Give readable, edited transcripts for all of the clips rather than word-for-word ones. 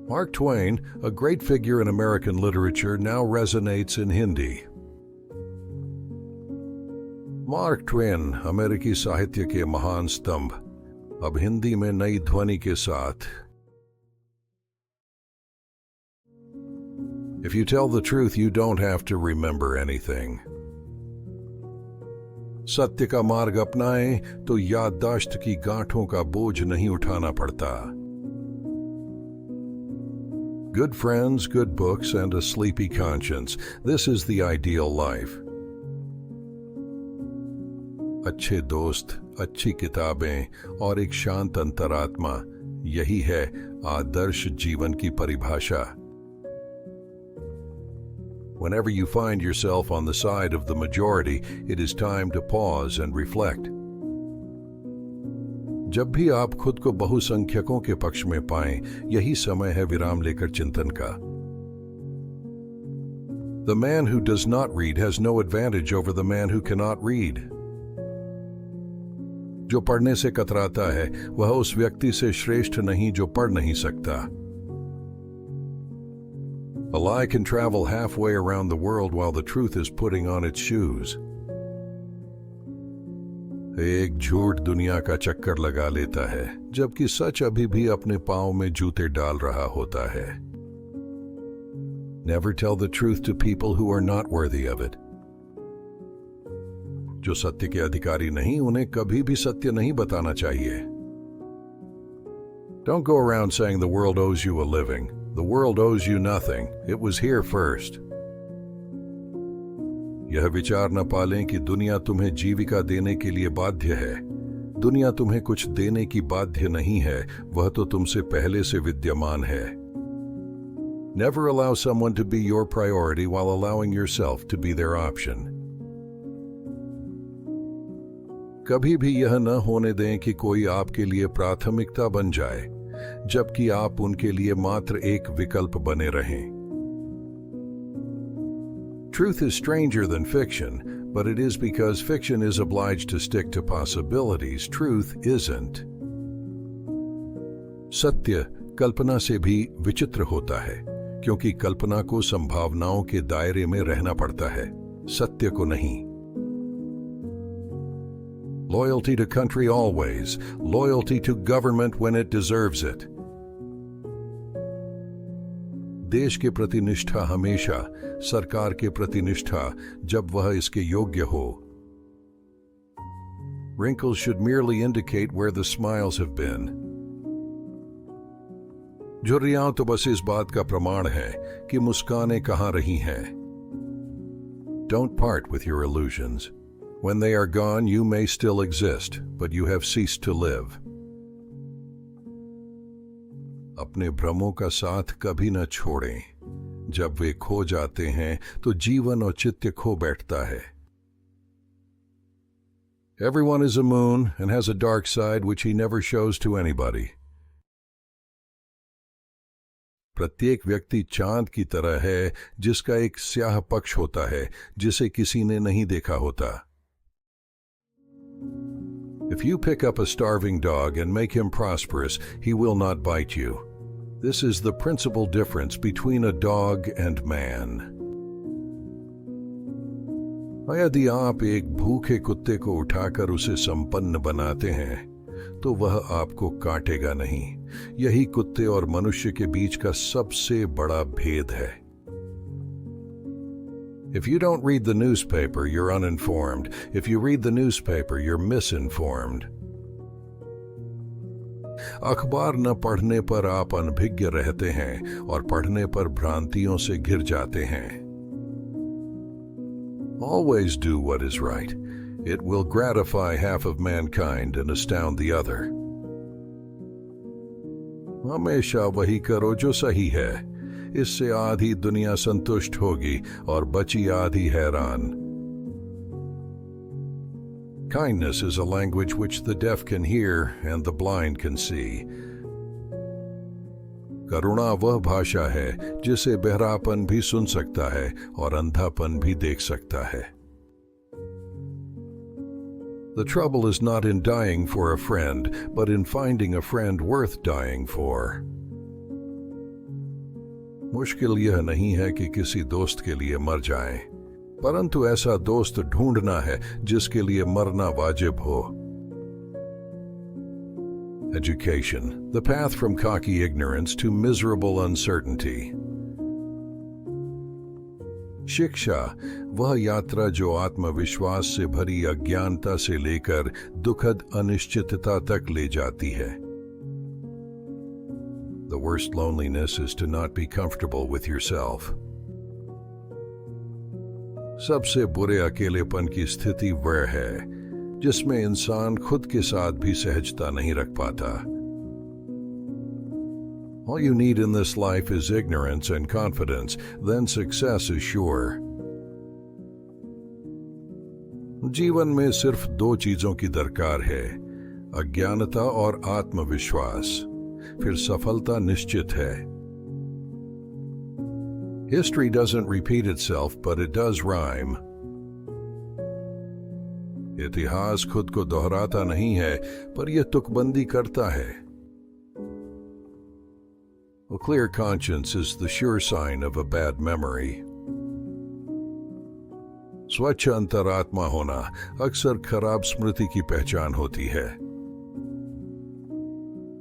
Mark Twain, a great figure in American literature, now resonates in Hindi. Mark Twain अमेरिकी साहित्य के महान स्तंभ, अब हिंदी में नई ध्वनि के साथ. If you tell the truth, you don't have to remember anything. सत्य का मार्ग अपनाएं तो याददाश्त की गांठों का बोझ नहीं उठाना पड़ता. Good friends, good books, and a sleepy conscience. This is the ideal life. अच्छे दोस्त, अच्छी किताबें और एक शांत अंतरात्मा, यही है आदर्श जीवन की परिभाषा. Whenever you find yourself on the side of the majority, it is time to pause and reflect. जब भी आप खुद को बहुसंख्यकों के पक्ष में पाएं, यही समय है विराम लेकर चिंतन का. The man who does not read has no advantage over the man who cannot read. जो पढ़ने से कतराता है, वह उस व्यक्ति से श्रेष्ठ नहीं जो पढ़ नहीं सकता. A lie can travel halfway around the world while the truth is putting on its shoes. एक झूठ दुनिया का चक्कर लगा लेता है, जबकि सच अभी भी अपने पांव में जूते डाल रहा होता है. Never tell the truth to people who are not worthy of it. जो सत्य के अधिकारी नहीं, उन्हें कभी भी सत्य नहीं बताना चाहिए. Don't go around saying the world owes you a living. The world owes you nothing. It was here first. यह विचार न पालें कि दुनिया तुम्हें जीविका देने के लिए बाध्य है. दुनिया तुम्हें कुछ देने की बाध्य नहीं है, वह तो तुमसे पहले से विद्यमान है. Never allow someone to be your priority while allowing yourself to be their option. कभी भी यह न होने दें कि कोई आपके लिए प्राथमिकता बन जाए, जबकि आप उनके लिए मात्र एक विकल्प बने रहें. Truth is stranger than fiction, but it is because fiction is obliged to stick to possibilities. Truth isn't. सत्य कल्पना से भी विचित्र होता है, क्योंकि कल्पना को संभावनाओं के दायरे में रहना पड़ता है, सत्य को नहीं. Loyalty to country always, loyalty to government when it deserves it. देश के प्रति निष्ठा हमेशा, सरकार के प्रति निष्ठा जब वह इसके योग्य हो. Wrinkles should merely indicate where the smiles have been. झुर्रियां तो बस इस बात का प्रमाण है कि मुस्कानें कहां रही हैं. Don't part with your illusions. When they are gone, you may still exist, but you have ceased to live. अपने भ्रमों का साथ कभी न छोड़ें. जब वे खो जाते हैं, तो जीवन औचित्य खो बैठता है. Everyone is a moon and has a dark side which he never shows to anybody. प्रत्येक व्यक्ति चांद की तरह है, जिसका एक स्याह पक्ष होता है, जिसे किसी ने नहीं देखा होता. If you pick up a starving dog and make him prosperous, he will not bite you. This is the principal difference between a dog and man. यदि आप एक भूखे कुत्ते को उठाकर उसे संपन्न बनाते हैं, तो वह आपको काटेगा नहीं. यही कुत्ते और मनुष्य के बीच का सबसे बड़ा भेद है. If you don't read the newspaper, you're uninformed. If you read the newspaper, you're misinformed. अखबार न पढ़ने पर आप अनभिज्ञ रहते हैं और पढ़ने पर भ्रांतियों से घिर जाते हैं. Always do what is right. It will gratify half of mankind and astound the other. हमेशा वही करो जो सही है. इससे आधी दुनिया संतुष्ट होगी और बची आधी हैरान. Kindness is a language which the deaf can hear and the blind can see. करुणा वह भाषा है जिसे बहरापन भी सुन सकता है और अंधापन भी देख सकता है. The trouble is not in dying for a friend, but in finding a friend worth dying for. मुश्किल यह नहीं है कि किसी दोस्त के लिए मर जाएं, परंतु ऐसा दोस्त ढूंढना है जिसके लिए मरना वाजिब हो। Education, the path from cocky ignorance to miserable uncertainty. शिक्षा, वह यात्रा जो आत्मविश्वास से भरी अज्ञानता से लेकर दुखद अनिश्चितता तक ले जाती है। The worst loneliness is to not be comfortable with yourself. सबसे बुरे अकेलेपन की स्थिति वह है जिसमें इंसान खुद के साथ भी सहजता नहीं रख पाता। All you need in this life is ignorance and confidence, then success is sure. जीवन में सिर्फ दो चीजों की दरकार है, अज्ञानता और आत्मविश्वास, फिर सफलता निश्चित है। History doesn't repeat itself, but it does rhyme. इतिहास खुद को दोहराता नहीं है, पर यह तुकबंदी करता है। A clear conscience is the sure sign of a bad memory. स्वच्छ अंतरात्मा होना अक्सर खराब स्मृति की पहचान होती है।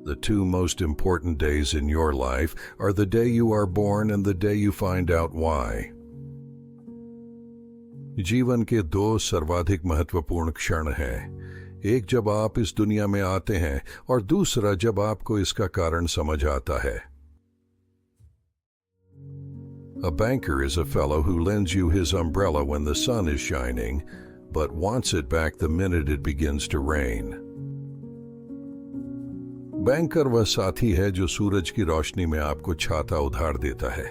The two most important days in your life are the day you are born and the day you find out why. जीवन के दो सर्वाधिक महत्वपूर्ण क्षण हैं, एक जब आप इस दुनिया में आते हैं और दूसरा जब आपको इसका कारण समझ आता है। A banker is a fellow who lends you his umbrella when the sun is shining, but wants it back the minute it begins to rain. Banker वह साथी है जो सूरज की रोशनी में आपको छाता उधार देता है,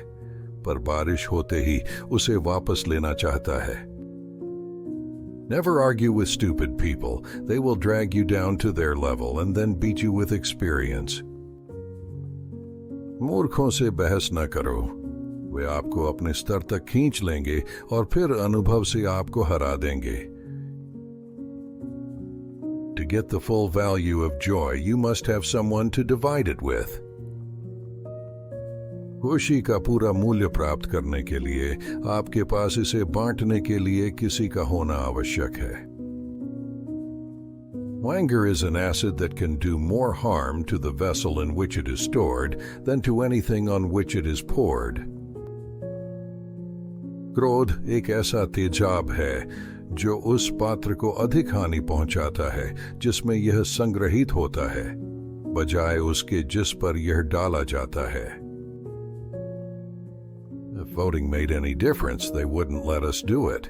पर बारिश होते ही उसे वापस लेना चाहता है। Never argue with stupid people. They will drag you down to their level and then beat you with experience. मूर्खों से बहस न करो, वे आपको अपने स्तर तक खींच लेंगे और फिर अनुभव से आपको हरा देंगे। To get the full value of joy, you must have someone to divide it with. खुशी का पूरा मूल्य प्राप्त करने के लिए आपके पास इसे बांटने के लिए किसी का होना आवश्यक है। Anger is an acid that can do more harm to the vessel in which it is stored than to anything on which it is poured. क्रोध एक ऐसा तेजाब है जो उस पात्र को अधिक हानि पहुंचाता है जिसमें यह संग्रहित होता है, बजाय उसके जिस पर यह डाला जाता है। If voting made any difference, they wouldn't let us do it.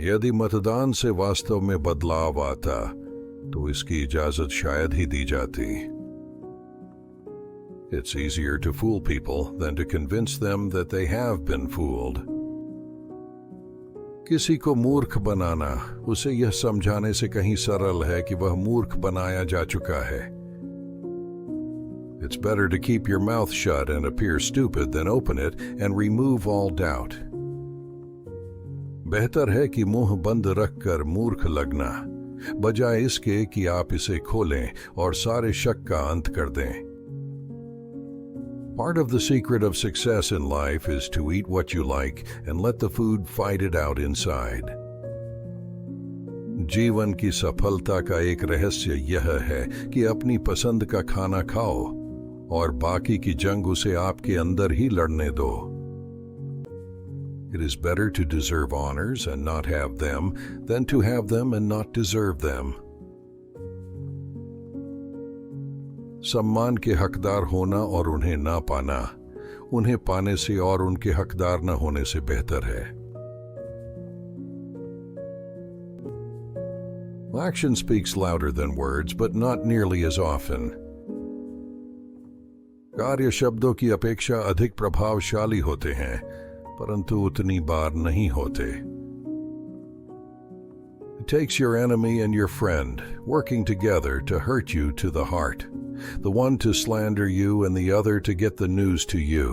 यदि मतदान से वास्तव में बदलाव आता, तो इसकी इजाजत शायद ही दी जाती। It's easier to fool people than to convince them that they have been fooled. किसी को मूर्ख बनाना उसे यह समझाने से कहीं सरल है कि वह मूर्ख बनाया जा चुका है। It's better to keep your mouth shut and appear stupid than open it and remove all doubt. बेहतर है कि मुंह बंद रखकर मूर्ख लगना, बजाय इसके कि आप इसे खोलें और सारे शक का अंत कर दें। Part of the secret of success in life is to eat what you like and let the food fight it out inside. जीवन की सफलता का एक रहस्य यह है कि अपनी पसंद का खाना खाओ और बाकी की जंग उसे आपके अंदर ही लड़ने दो। It is better to deserve honors and not have them than to have them and not deserve them. सम्मान के हकदार होना और उन्हें ना पाना, उन्हें पाने से और उनके हकदार न होने से बेहतर है। Action speaks louder than words, but not nearly as often. कार्य शब्दों की अपेक्षा अधिक प्रभावशाली होते हैं, परंतु उतनी बार नहीं होते। It takes your enemy and your friend working together to hurt you to the heart, the one to slander you and the other to get the news to you.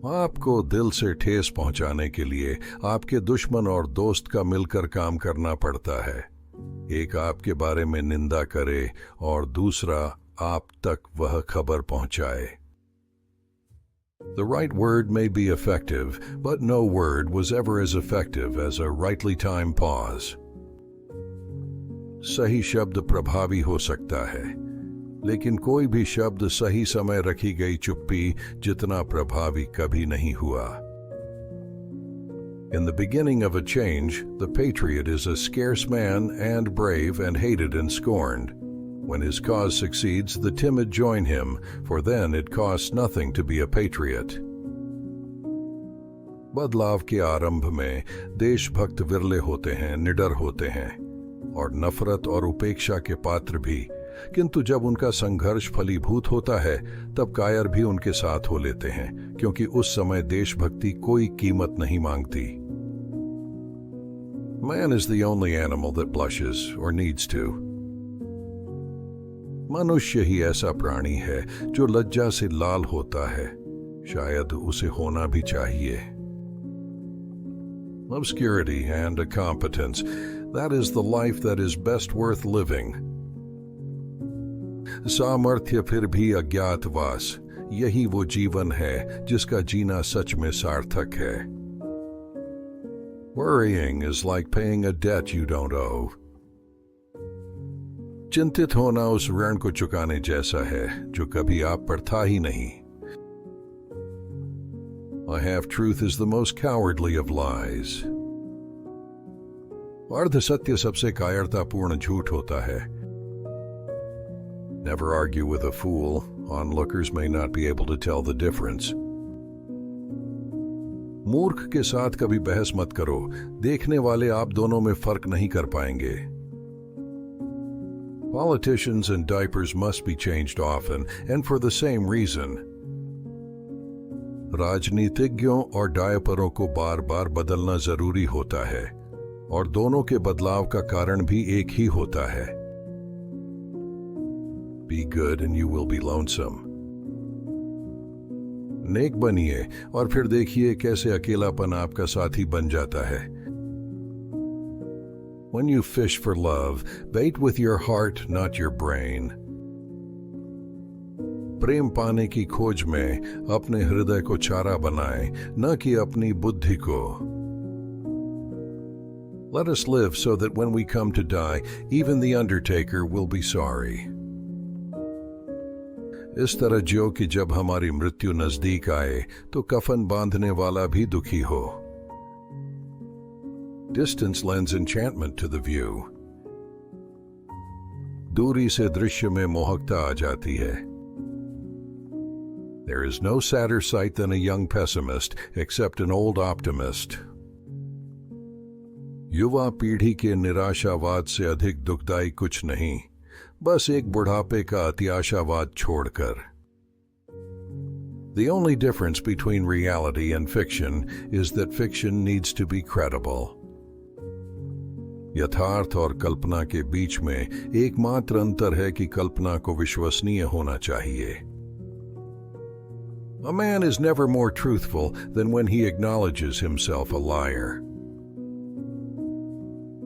आपको दिल से ठेस पहुंचाने के लिए आपके दुश्मन और दोस्त का मिलकर काम करना पड़ता है। एक आपके बारे में निंदा करे और दूसरा आप तक वह खबर पहुंचाए। The right word may be effective, but no word was ever as effective as a rightly timed pause. सही शब्द प्रभावी हो सकता है, लेकिन कोई भी शब्द सही समय रखी गई चुप्पी जितना प्रभावी कभी नहीं हुआ। In the beginning of a change, the patriot is a scarce man and brave and hated and scorned. When his cause succeeds, the timid join him, for then it costs nothing to be a patriot. बदलाव के आरंभ में देशभक्त विरले होते हैं, निडर होते हैं, और नफरत और उपेक्षा के पात्र भी, किंतु जब उनका संघर्ष फलीभूत होता है तब कायर भी उनके साथ हो लेते हैं, क्योंकि उस समय देशभक्ति कोई कीमत नहीं मांगती। Man is the only animal that blushes or needs to. मनुष्य ही ऐसा प्राणी है जो लज्जा से लाल होता है, शायद उसे होना भी चाहिए। Obscurity and a competence, that is the life that is best worth living. सामर्थ्य फिर भी अज्ञातवास, यही वो जीवन है जिसका जीना सच में सार्थक है। Worrying is like paying a debt you don't owe. चिंतित होना उस ऋण को चुकाने जैसा है जो कभी आप पर था ही नहीं। A half-truth is the most cowardly of lies. अर्ध सत्य सबसे कायरतापूर्ण झूठ होता है। Never argue with a fool. Onlookers may not be able to tell the difference. मूर्ख के साथ कभी बहस मत करो, देखने वाले आप दोनों में फर्क नहीं कर पाएंगे। Politicians and diapers must be changed often, and for the same reason. राजनीतिज्ञों और डायपरों को बार बार बदलना जरूरी होता है, और दोनों के बदलाव का कारण भी एक ही होता है। Be good and you will be lonesome. नेक बनिए और फिर देखिए कैसे अकेलापन आपका साथी बन जाता है। When you fish for love, bait with your heart, not your brain. प्रेम पाने की खोज में अपने हृदय को चारा बनाएं, न कि अपनी बुद्धि को। Let us live so that when we come to die, even the undertaker will be sorry. इस तरह जो कि जब हमारी मृत्यु नजदीक आए तो कफन बांधने वाला भी दुखी हो। Distance lends enchantment to the view. दूरी से दृश्य में मोहकता आ जाती है। There is no sadder sight than a young pessimist, except an old optimist. युवा पीढ़ी के निराशावाद से अधिक दुखदाई कुछ नहीं, बस एक बुढ़ापे का अतिआशावाद छोड़कर। The only difference between reality and fiction is that fiction needs to be credible. यथार्थ और कल्पना के बीच में एकमात्र अंतर है कि कल्पना को विश्वसनीय होना चाहिए। A man is never more truthful than when he acknowledges himself a liar.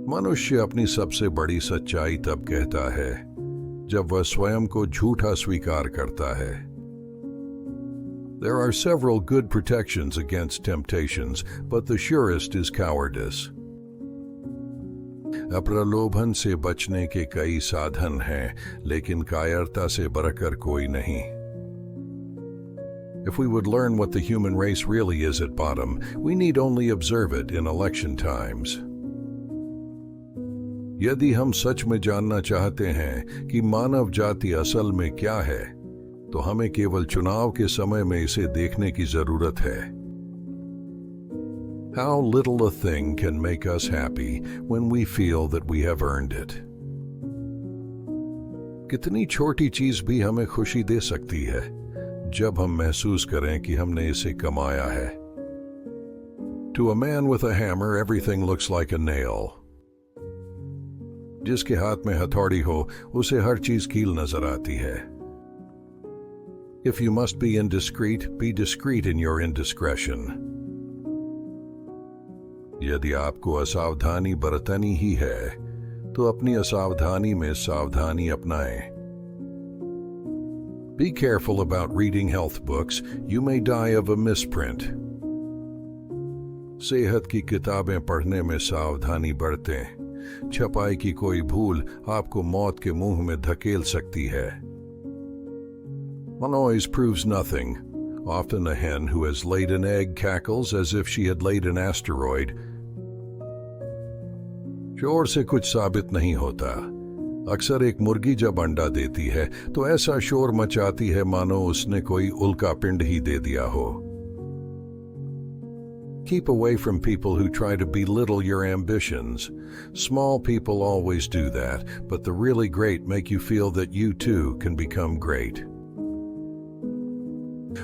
मनुष्य अपनी सबसे बड़ी सच्चाई तब कहता है जब वह स्वयं को झूठा स्वीकार करता है। There are several good protections against temptations, but the surest is cowardice. अप्रलोभन से बचने के कई साधन हैं, लेकिन कायरता से बढ़कर कोई नहीं। If we would learn what the human race really is at bottom, we need only observe it in election times. यदि हम सच में जानना चाहते हैं कि मानव जाति असल में क्या है, तो हमें केवल चुनाव के समय में इसे देखने की जरूरत है। How little a thing can make us happy when we feel that we have earned it. कितनी छोटी चीज भी हमें खुशी दे सकती है जब हम महसूस करें कि हमने इसे कमाया है। To a man with a hammer, everything looks like a nail. जिसके हाथ में हथौड़ी हो, उसे हर चीज कील नजर आती है। If you must be indiscreet, be discreet in your indiscretion. यदि आपको असावधानी बरतनी ही है, तो अपनी असावधानी में सावधानी अपनाएं। Be careful about reading health books. You may die of a misprint. सेहत की किताबें पढ़ने में सावधानी बरतें। छपाई की कोई भूल आपको मौत के मुंह में धकेल सकती है। A noise proves nothing. Often a hen who has laid an egg cackles as if she had laid an asteroid. शोर से कुछ साबित नहीं होता। अक्सर एक मुर्गी जब अंडा देती है तो ऐसा शोर मचाती है मानो उसने कोई उल्का पिंड ही दे दिया हो। Keep away from people who try to belittle your ambitions. Small people always do that, but the really great make you feel that you too can become great.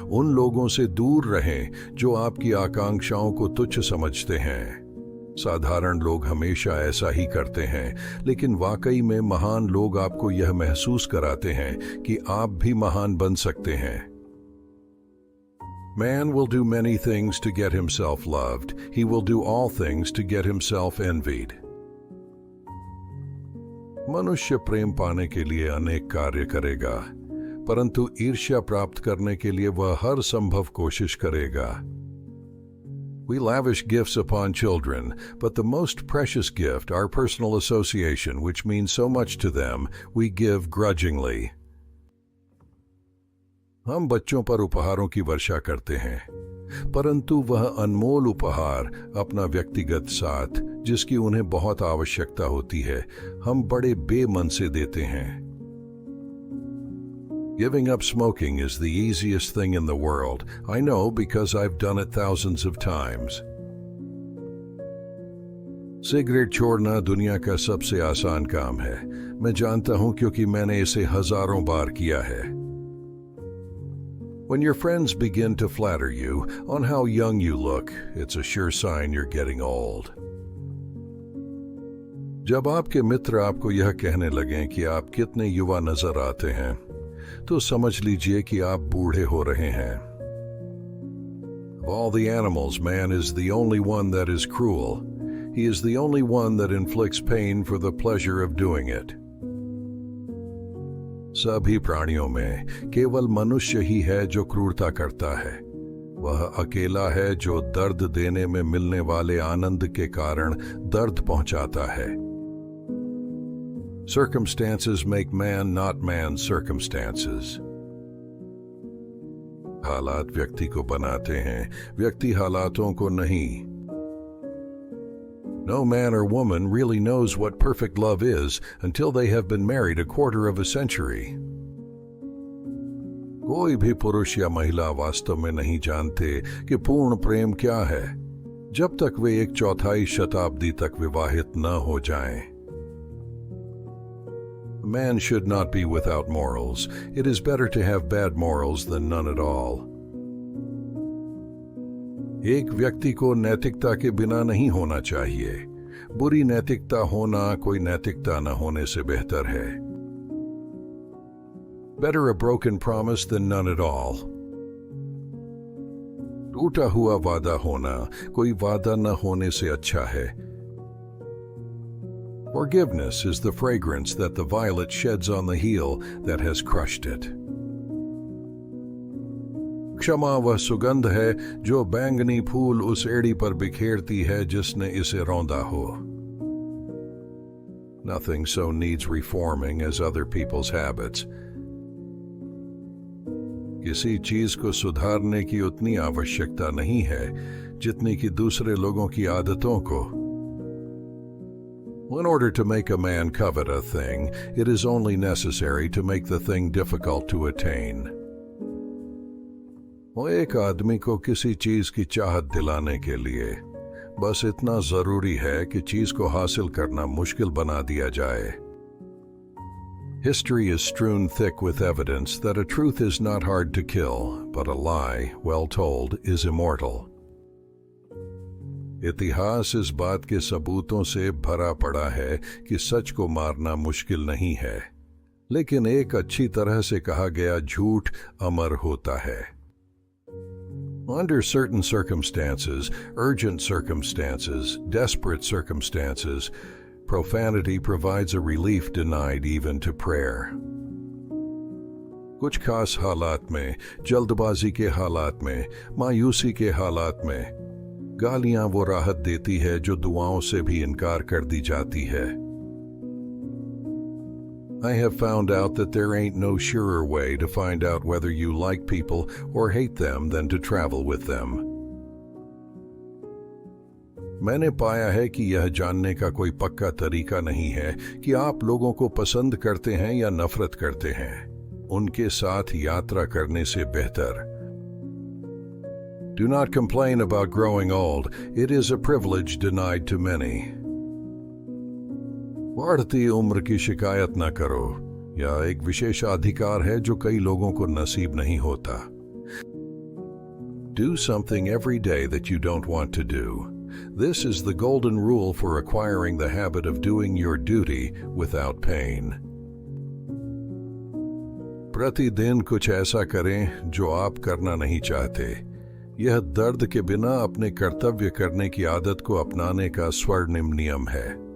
उन लोगों से दूर रहें जो आपकी आकांक्षाओं को तुच्छ समझते हैं। साधारण लोग हमेशा ऐसा ही करते हैं, लेकिन वाकई में महान लोग आपको यह महसूस कराते हैं कि आप भी महान बन सकते हैं। Man will do many things to get himself loved. He will do all things to get himself envied. मनुष्य प्रेम पाने के लिए अनेक कार्य करेगा, परंतु ईर्ष्या प्राप्त करने के लिए वह हर संभव कोशिश करेगा। We lavish gifts upon children, but the most precious gift, our personal association, which means so much to them, we give grudgingly. हम बच्चों पर उपहारों की वर्षा करते हैं, परंतु वह अनमोल उपहार, अपना व्यक्तिगत साथ, जिसकी उन्हें बहुत आवश्यकता होती है, हम बड़े बेमन से देते हैं। Giving up smoking is the easiest thing in the world. I know because I've done it thousands of times. Cigarette छोड़ना दुनिया का सबसे आसान काम है। मैं जानता हूं क्योंकि मैंने इसे हजारों बार किया है। When your friends begin to flatter you on how young you look, it's a sure sign you're getting old. जब आपके मित्र आपको यह कहने लगें कि आप कितने युवा नजर आते हैं, तो समझ लीजिए कि आप बूढ़े हो रहे हैं। Of all the animals, man is the only one that is cruel. He is the only one that inflicts pain for the pleasure of doing it. सभी प्राणियों में केवल मनुष्य ही है जो क्रूरता करता है। वह अकेला है जो दर्द देने में मिलने वाले आनंद के कारण दर्द पहुंचाता है। Circumstances make man, not man's circumstances. हालात व्यक्ति को बनाते हैं, व्यक्ति हालातों को नहीं। No man or woman really knows what perfect love is until they have been married a quarter of a century. कोई भी पुरुष या महिला वास्तव में नहीं जानते कि पूर्ण प्रेम क्या है, जब तक वे एक चौथाई शताब्दी तक विवाहित न हो जाएं। A man should not be without morals. It is better to have bad morals than none at all. एक व्यक्ति को नैतिकता के बिना नहीं होना चाहिए। बुरी नैतिकता होना कोई नैतिकता न होने से बेहतर है। Better a broken promise than none at all. टूटा हुआ वादा होना कोई वादा न होने से अच्छा है। Forgiveness is the fragrance that the violet sheds on the heel that has crushed it. क्षमा वह सुगंध है जो बैंगनी फूल उस एड़ी पर बिखेरती है जिसने इसे रौंदा हो। Nothing so needs reforming as other people's habits. किसी चीज को सुधारने की उतनी आवश्यकता नहीं है जितनी कि दूसरे लोगों की आदतों को। In order to make a man covet a thing, it is only necessary to make the thing difficult to attain. एक आदमी को किसी चीज की चाहत दिलाने के लिए बस इतना जरूरी है कि चीज को हासिल करना मुश्किल बना दिया जाए। History is strewn thick with evidence that a truth is not hard to kill, but a lie, well told, is immortal. इतिहास इस बात के सबूतों से भरा पड़ा है कि सच को मारना मुश्किल नहीं है, लेकिन एक अच्छी तरह से कहा गया झूठ अमर होता है। Under certain circumstances, urgent circumstances, desperate circumstances, profanity provides a relief denied even to prayer. कुछ खास हालात में, जल्दबाजी के हालात में, मायूसी के हालात में, गालियां वो राहत देती है जो दुआओं से भी इनकार कर दी जाती है। I have found out that there ain't no surer way to find out whether you like people or hate them than to travel with them. मैंने पाया है कि यह जानने का कोई पक्का तरीका नहीं है कि आप लोगों को पसंद करते हैं या नफरत करते हैं। उनके साथ यात्रा करने से बेहतर। Do not complain about growing old. It is a privilege denied to many. बढ़ती उम्र की शिकायत न करो। यह एक विशेषाधिकार है जो कई लोगों को नसीब नहीं होता। Do something every day that you don't want to do. This is the golden rule for acquiring the habit of doing your duty without pain. प्रतिदिन कुछ ऐसा करें जो आप करना नहीं चाहते। यह दर्द के बिना अपने कर्तव्य करने की आदत को अपनाने का स्वर्णिम नियम है।